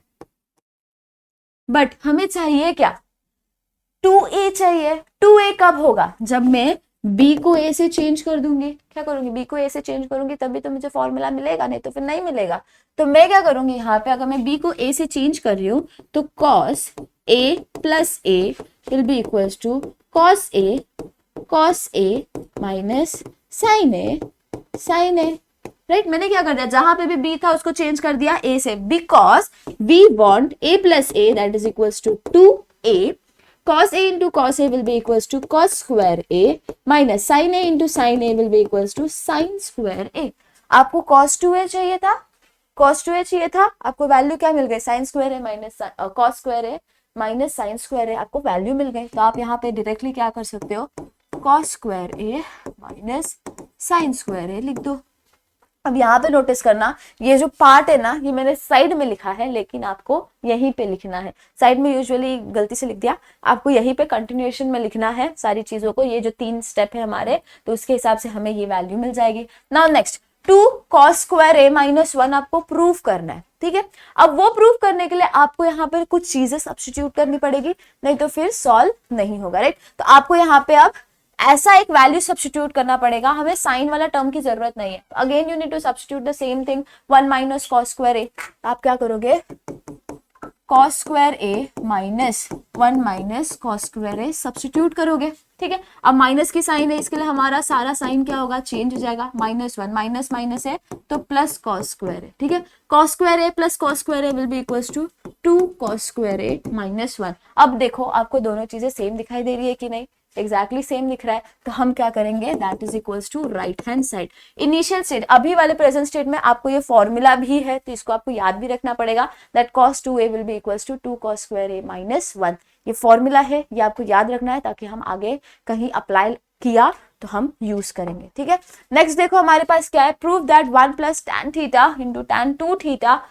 बट हमें चाहिए क्या, 2a चाहिए। 2a कब होगा, जब मैं b को a से चेंज कर दूंगी। क्या करूंगी, b को a से चेंज करूंगी तभी तो मुझे फॉर्मूला मिलेगा, नहीं तो फिर नहीं मिलेगा। तो मैं क्या करूंगी, यहाँ पे अगर मैं b को a से चेंज कर रही हूँ तो cos a plus a will be equals to cos a minus sin a, right. मैंने क्या कर दिया, जहां पे भी b था उसको चेंज कर दिया a से, because we want a plus a that is equals to 2a। cos a into cos a will be equals to cos square a minus sin a into sin a will be equals to sin square a। आपको cos 2a चाहिए था, cos 2a चाहिए था, आपको value क्या मिल गई, sin square a minus cos square a minus sin square a, आपको value मिल गई। तो आप यहाँ पे डायरेक्टली क्या कर सकते हो, cos square a minus sin square a लिख दो। अब यहाँ पे नोटिस करना, ये जो पार्ट है ना ये मैंने साइड में लिखा है, लेकिन आपको यहीं पे लिखना है। साइड में यूजुअली गलती से लिख दिया, आपको यहीं पे कंटिन्यूएशन में लिखना है सारी चीजों को। ये जो 3 स्टेप है हमारे, तो उसके हिसाब से हमें ये वैल्यू मिल जाएगी। Now next 2 cos square a minus 1 आपको प्रूव करना है, ठीक है। अब वो प्रूव करने के लिए आपको यहाँ पर कुछ चीजें सब्स्टिट्यूट करनी पड़ेगी, नहीं तो फिर सॉल्व नहीं होगा, राइट। तो आपको यहाँ पे अब ऐसा एक वैल्यू सब्स्टिट्यूट करना पड़ेगा, हमें साइन वाला टर्म की जरूरत नहीं है। Again you need to substitute the same thing, 1 minus cos square A. आप क्या करोगे, cos square A minus 1 minus cos square A substitute करोगे, ठीक है। अब माइनस की साइन है, इसके लिए हमारा सारा साइन क्या होगा, चेंज हो जाएगा। -1 माइनस माइनस है तो प्लस कॉस स्क्वायर है, ठीक है। Cos square A plus cos square A will be equals to 2 cos square A minus 1। अब देखो आपको दोनों चीजें सेम दिखाई दे रही है कि नहीं, एग्जैक्टली सेम लिख रहा है। तो हम क्या करेंगे, that is equals to right hand side. Initial state, अभी वाले प्रेजेंट स्टेट में आपको ये फॉर्मूला भी है, तो इसको आपको याद भी रखना पड़ेगा, that cos 2a will be equals to 2 cos square a minus 1। ये फॉर्मूला है, ये आपको याद रखना है ताकि हम आगे कहीं अप्लाई किया तो हम यूज करेंगे, ठीक है। नेक्स्ट देखो हमारे पास क्या है, prove that 1 plus tan theta into tan 2 theta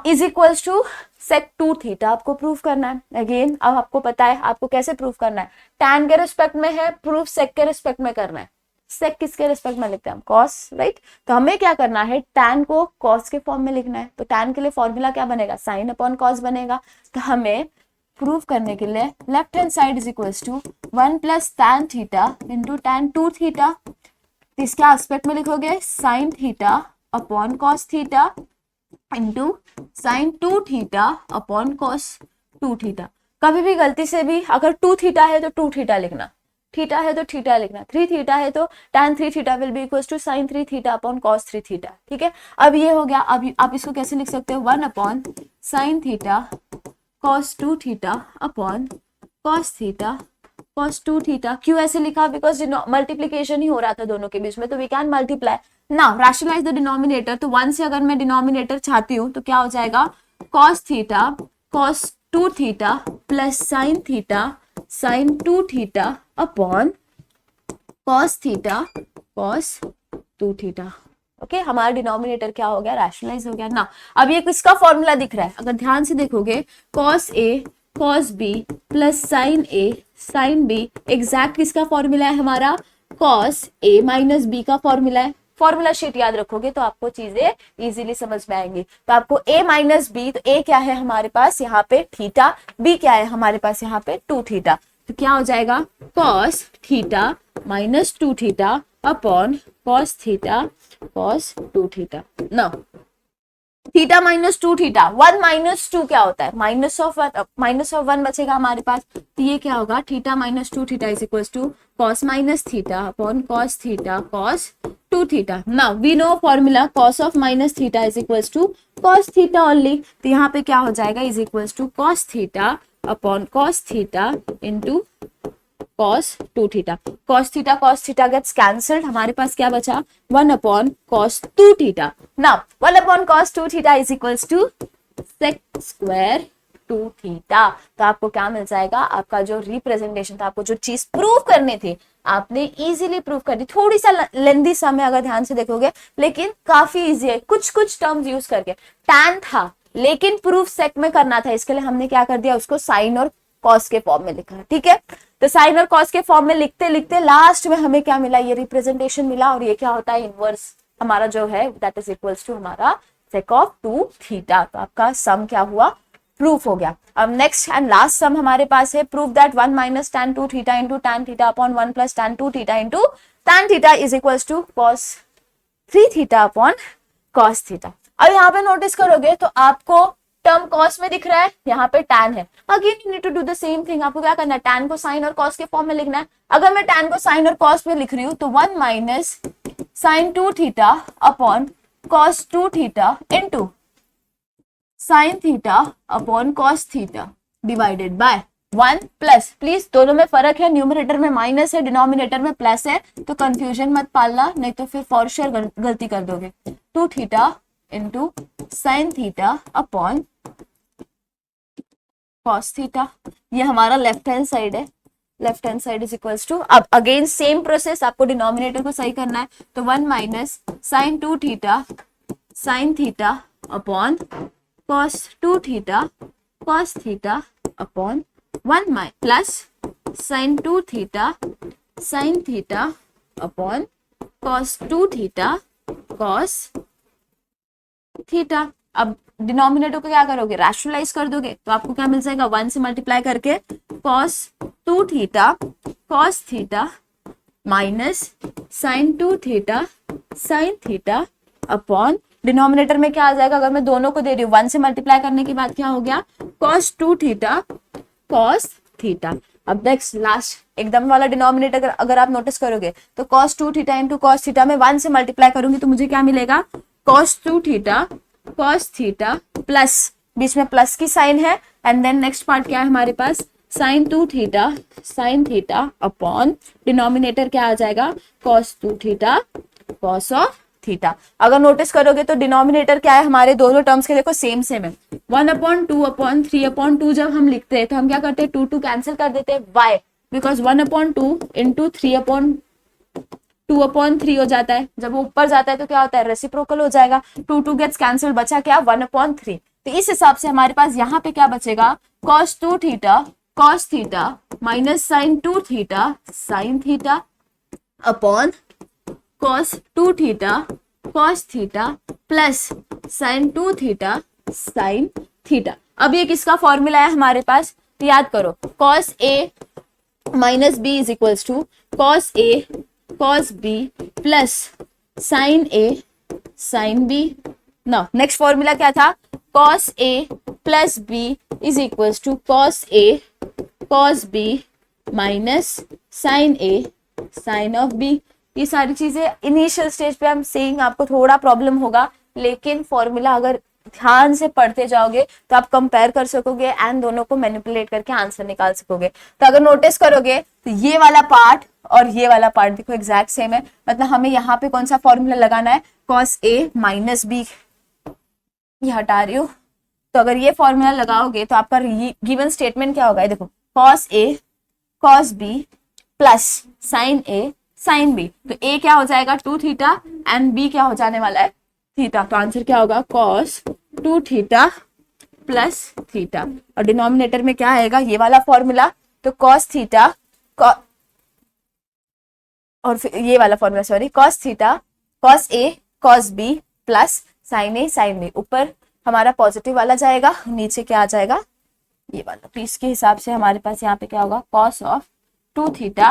is equals to sec 2 theta आपको प्रूफ करना है। अगेन अब आपको पता है आपको कैसे प्रूफ करना है, tan के रिस्पेक्ट में है, प्रूफ sec के रिस्पेक्ट में करना है। sec किसके रिस्पेक्ट में लिखते हैं हम, cos, राइट। तो हमें क्या करना है, tan को cos के फॉर्म में लिखना है। तो tan के लिए फॉर्मूला क्या बनेगा, sin अपॉन cos बनेगा। तो हमें प्रूफ करने के लिए left hand side is equals to 1 plus tan theta into tan 2 theta, इसके एस्पेक्ट में लिखोगे sin theta upon cos theta into sine 2 theta upon cos 2 theta. कभी भी गलती से भी अगर 2 थीटा है तो 2 थीटा लिखना, थीटा है तो थीटा लिखना, 3 थीटा है तो tan 3 theta will be equals to sine 3 theta upon cos 3 theta, ठीक है। अब ये हो गया। अब आप इसको कैसे लिख सकते हो, 1 upon sine theta cos 2 theta upon cos theta cos 2 theta. क्यों ऐसे लिखा, बिकॉज मल्टीप्लीकेशन ही हो रहा था दोनों के बीच में, तो we can multiply. Now rationalise the denominator, तो 1 से अगर मैं डिनोमिनेटर चाहती हूँ तो क्या हो जाएगा, cos theta cos 2 theta plus sine theta sine 2 theta upon cos theta cos 2 theta. Okay, हमारा डिनोमिनेटर क्या हो गया, रैशनलाइज हो गया ना। अब ये किसका फॉर्मूला दिख रहा है, अगर ध्यान से देखोगे cos a cos b plus sine a sine b, exact किसका फॉर्मूला है हमारा, cos a माइनस b का फॉर्मूला है। फॉर्मूला शीट याद रखोगे तो आपको चीजें इजीली समझ में आएंगी। तो आपको a माइनस बी, तो a क्या है हमारे पास यहाँ पे थीटा, b क्या है हमारे पास यहाँ पे 2 थीटा, तो क्या हो जाएगा cos theta minus 2 theta upon cos theta cos 2 theta. ना थीटा माइनस 2 थीटा, 1 माइनस 2 क्या होता है, माइनस ऑफ 1 बचेगा हमारे पास, तो ये क्या होगा theta minus 2 theta is equal to cos minus theta upon cos theta cos 2 theta. Now we know formula cos of minus theta is equal to cos theta only, तो यहाँ पे क्या हो जाएगा is equal to cos theta upon cos theta into cos 2 theta. cos theta gets cancelled, हमारे पास क्या बचा 1 upon cos 2 theta. Now 1 upon cos 2 theta is equals to sec square 2 theta. तो आपको क्या मिल जाएगा, आपका जो रिप्रेजेंटेशन था, आपको जो चीज प्रूव करनी थी आपने इजीली प्रूव कर दी। थोड़ी सा लेंदी समय अगर ध्यान से देखोगे, लेकिन काफी इजी है, कुछ कुछ टर्म्स यूज करके। tan था लेकिन प्रूफ सेक में करना था, इसके लिए हमने क्या कर दिया, उसको साइन और कॉस के फॉर्म में लिखा, ठीक है। तो साइन और कॉस के फॉर्म में लिखते लिखते लास्ट में हमें क्या मिला, ये रिप्रेजेंटेशन मिला, और ये क्या होता है इनवर्स हमारा जो है दैट इज इक्वल्स टू हमारा सेक ऑफ 2 थीटा। तो आपका सम क्या हुआ, प्रूफ हो गया। अब नेक्स्ट एंड लास्ट सम हमारे पास है, proof that 1 minus tan 2 theta into tan theta upon 1 plus tan 2 theta into tan theta is equals to cos 3 theta upon cos theta. अब यहाँ पे नोटिस करोगे तो आपको टर्म कॉस में दिख रहा है, यहाँ पे tan है। Again you need to do the same thing, आपको क्या करना है, tan को साइन और कॉस के फॉर्म में लिखना है। अगर मैं tan को साइन और कॉस में लिख रही हूँ तो 1 minus sine 2 theta upon cos 2 theta into sine theta upon cos theta divided by 1 plus, please दोनों में फर्क है, न्यूमरेटर में माइनस है डिनोमिनेटर में प्लस है, तो कंफ्यूजन मत पालना, नहीं तो फिर फॉर श्योर गलती कर दोगे। 2 theta into sine theta upon cos theta, ये हमारा लेफ्ट हैंड साइड है, left hand side is equals to, अब अगेन सेम प्रोसेस, आपको डिनोमिनेटर को सही करना है, तो 1 minus sine 2 theta sine theta upon cos 2 theta cos theta upon 1 plus sine 2 theta sine theta upon cos 2 theta cos theta. अब denominator को क्या करोगे, रैशनलाइज कर दोगे, तो आपको क्या मिल जाएगा, 1 से मल्टीप्लाई करके cos 2 theta cos theta minus sine 2 theta sine theta upon denominator में क्या आ जाएगा, अगर मैं दोनों को दे रही हूँ 1 से मल्टीप्लाई करने के बाद क्या हो गया, cos 2 थीटा cos थीटा। अब नेक्स्ट लास्ट एकदम वाला डिनोमिनेटर अगर आप नोटिस करोगे तो cos 2 theta into cos theta में 1 से मल्टीप्लाई करूंगी तो मुझे क्या मिलेगा, cos 2 theta cos theta plus, बीच में प्लस की साइन है, एंड देन नेक्स्ट पार्ट क्या है हमारे पास, sine 2 theta sine theta upon denominator क्या आ जाएगा, cos 2 theta cos of theta. अगर नोटिस करोगे तो डिनोमिनेटर क्या है हमारे दोनों टर्म्स के, देखो सेम सेम है, 1 अपॉन 2 अपॉन 3 अपॉन 2 जब हम लिखते हैं तो हम क्या करते हैं, 2 कैंसिल कर देते हैं, why, because 1 upon 2 into 3 upon 2 upon 3 हो जाता है, जब वो ऊपर जाता है तो क्या होता है, रेसिप्रोकल हो जाएगा, 2 गेट्स कैंसिल, बचा क्या 1 अपॉन 3। तो इस हिसाब से हमारे पास यहाँ पे क्या बचेगा, cos 2 theta cos theta minus sine 2 theta sine theta upon cos 2 theta cos theta plus sine 2 theta sine theta. अब ये किसका फॉर्मूला है हमारे पास, तो याद करो, cos a minus B is equals to cos a cos b plus sine a sine b। Now next formula क्या था, cos a plus b is equals to cos a cos b minus sine a sine of b। ये सारी चीजें initial stage पे हम saying, आपको थोड़ा problem होगा, लेकिन फॉर्मूला अगर ध्यान से पढ़ते जाओगे तो आप कंपेयर कर सकोगे एंड दोनों को मैनिपुलेट करके आंसर निकाल सकोगे। तो अगर नोटिस करोगे तो ये वाला पार्ट और ये वाला पार्ट देखो एग्जैक्ट सेम है, मतलब हमें यहाँ पे कौन सा फॉर्मूला लगाना है, cos a माइनस बी, ये हटा रही हूँ, तो अगर ये फॉर्मूला लगाओगे तो आपका गिवन स्टेटमेंट क्या होगा, देखो cos a cos b plus sine a sine b, तो a क्या हो जाएगा 2 थीटा एंड b क्या हो जाने वाला है थीटा, तो आंसर क्या होगा cos 2 थीटा प्लस थीटा, और डिनोमिनेटर में क्या आएगा, ये वाला फॉर्मूला, तो cos थीटा और फिर ये वाला formula, sorry cos theta cos A cos B plus sine A sine B, ऊपर हमारा पॉजिटिव वाला जाएगा, नीचे क्या आ जाएगा ये वाला। तो इसके हिसाब से हमारे पास यहाँ पे क्या होगा, cos of 2 theta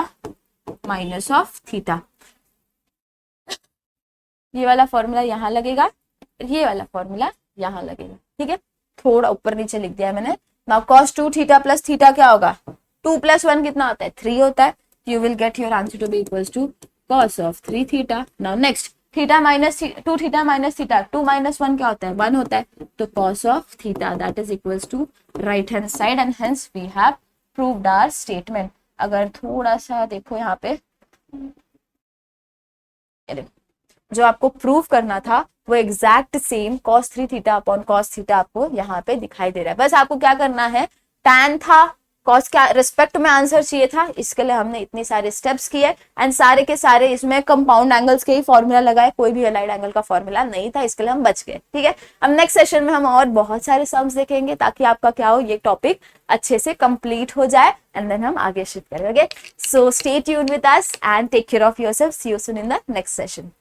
minus of theta. ये वाला फॉर्मूला यहाँ लगेगा, ये वाला फॉर्मूला यहाँ लगेगा, ठीक है। थोड़ा ऊपर नीचे लिख दिया है मैंने। Now cos 2 theta plus theta क्या होगा, 2 + 1 कितना होता है, 3 होता है। You will get your answer to be equals to cos of 3 theta. Now next, theta minus 2 theta minus theta, 2 - 1 क्या होता है, 1 होता है। तो cos of theta that is equals to right hand side, and hence we have proved our statement. अगर थोड़ा सा देखो यहाँ पे, जो आपको प्रूव करना था वो exact same cos 3 theta upon cos theta आपको यहाँ पे दिखाई दे रहा है। बस आपको क्या करना है, tan था cos क्या रिस्पेक्ट में आंसर चाहिए था, इसके लिए हमने इतने सारे स्टेप्स किए एंड सारे के सारे इसमें कंपाउंड एंगल्स के ही फॉर्मूला लगाए, कोई भी अलाइड एंगल का फॉर्मूला नहीं था, इसके लिए हम बच गए, ठीक है। अब नेक्स्ट सेशन में हम और बहुत सारे सम्स देखेंगे ताकि आपका क्या हो, ये टॉपिक अच्छे से कंप्लीट हो जाए एंड देन हम आगे शिफ्ट करेंगे। So stay tuned with us and take care of yourself. See you soon in the next session.